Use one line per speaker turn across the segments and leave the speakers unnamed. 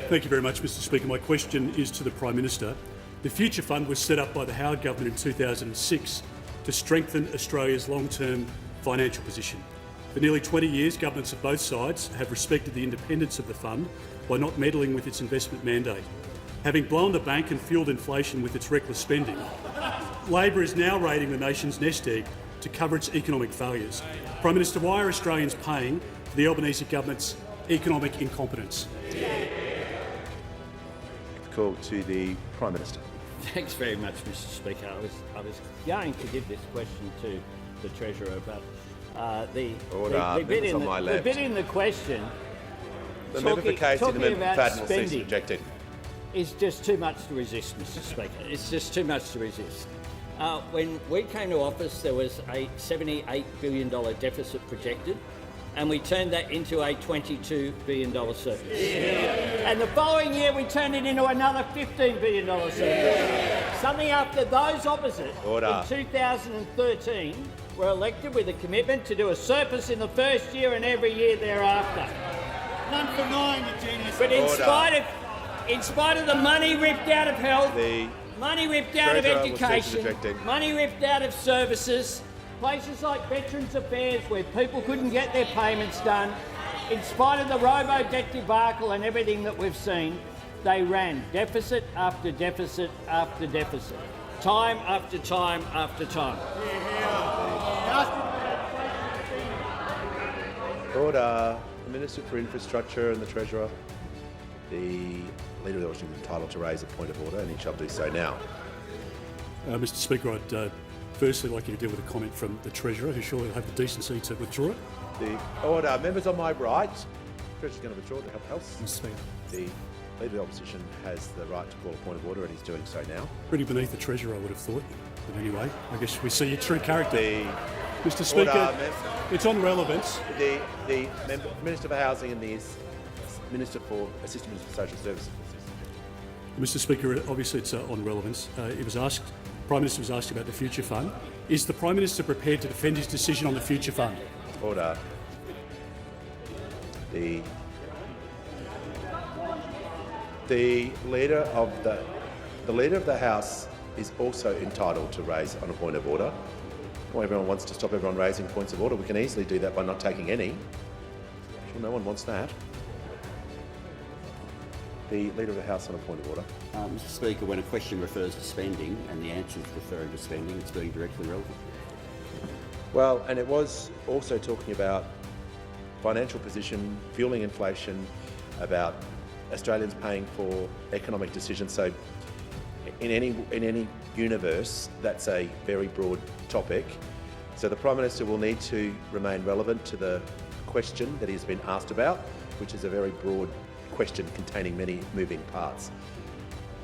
Thank you very much, Mr Speaker. My question is to the Prime Minister. The Future Fund was set up by the Howard government in 2006 to strengthen Australia's long-term financial position. For nearly 20 years, governments of both sides have respected the independence of the fund by not meddling with its investment mandate. Having blown the bank and fuelled inflation with its reckless spending, Labor is now raiding the nation's nest egg to cover its economic failures. Prime Minister, why are Australians paying for the Albanese government's economic incompetence?
Call to the Prime Minister.
Thanks very much, Mr Speaker. I was going to give this question to the Treasurer, but the bit in the question,
the member for Casey, the member for Fatima will cease objecting.
Is just too much to resist, Mr Speaker. It's just too much to resist. When we came to office, there was a $78 billion deficit projected, and we turned that into a $22 billion surplus. Yeah. And the following year, we turned it into another $15 billion surplus. Yeah. Something after those opposite, in 2013, were elected with a commitment to do a surplus in the first year and every year thereafter.
None for nine, you genius.
But in spite of the money ripped out of health, money ripped out of education, money ripped out of services, places like Veterans Affairs where people couldn't get their payments done, in spite of the robo-debt debacle and everything that we've seen, they ran deficit after deficit after deficit, time after time after time.
Order. The Minister for Infrastructure and the Treasurer. The Leader of the Opposition is entitled to raise a point of order, and he shall do so now.
Mr Speaker, I'd firstly like you to deal with a comment from the Treasurer, who surely will have the decency to withdraw it.
The order. Members on my right. The Treasurer's going to withdraw to help else.
Mr Speaker.
The Leader of the Opposition has the right to call a point of order, and he's doing so now.
Pretty beneath the Treasurer, I would have thought. But anyway, I guess we see your true character. Mr Speaker, it's on relevance.
The Minister for Housing and the Assistant Minister for Social Services.
Mr Speaker, obviously it's on relevance. Prime Minister was asked about the Future Fund. Is the Prime Minister prepared to defend his decision on the Future Fund?
Order. The Leader of the House is also entitled to raise on a point of order. Well, everyone wants to stop everyone raising points of order. We can easily do that by not taking any. Sure, no one wants that. The Leader of the House on a point of order.
Mr Speaker, when a question refers to spending and the answer is referring to spending, it's being directly relevant.
Well, and it was also talking about financial position, fuelling inflation, about Australians paying for economic decisions. So in any universe, that's a very broad topic. So the Prime Minister will need to remain relevant to the question that he's been asked about, which is a very broad question containing many moving parts.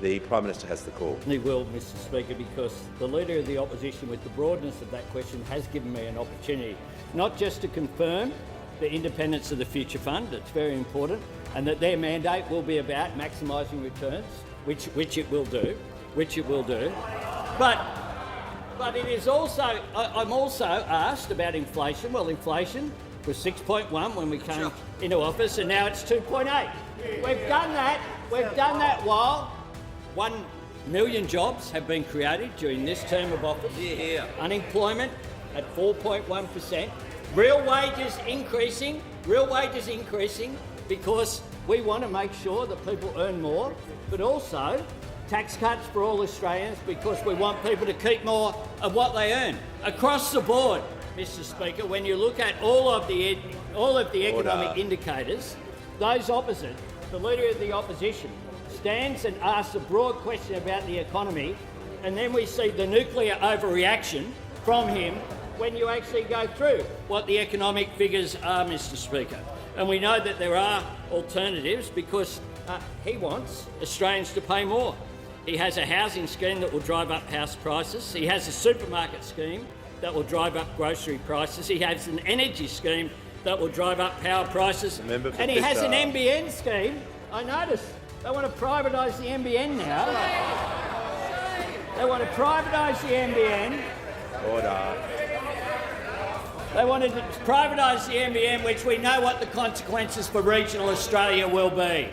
The Prime Minister has the call.
He will, Mr Speaker, because the Leader of the Opposition, with the broadness of that question, has given me an opportunity not just to confirm the independence of the Future Fund, it's very important, and that their mandate will be about maximising returns, which it will do, but it is also, I'm also asked about inflation. Well, inflation was 6.1 when we came into office, and now it's 2.8. We've done that while 1 million jobs have been created during this term of office. Yeah. Unemployment at 4.1%. Real wages increasing because we want to make sure that people earn more, but also tax cuts for all Australians because we want people to keep more of what they earn. Across the board, Mr Speaker, when you look at all of the economic indicators, those opposite, the Leader of the Opposition stands and asks a broad question about the economy, and then we see the nuclear overreaction from him when you actually go through what the economic figures are, Mr Speaker. And we know that there are alternatives because he wants Australians to pay more. He has a housing scheme that will drive up house prices. He has a supermarket scheme that will drive up grocery prices. He has an energy scheme that will drive up power prices. And he has an NBN scheme. I noticed they want to privatise the NBN now. They want to privatise the NBN.
Order.
They wanted to privatise the NBN, which we know what the consequences for regional Australia will be.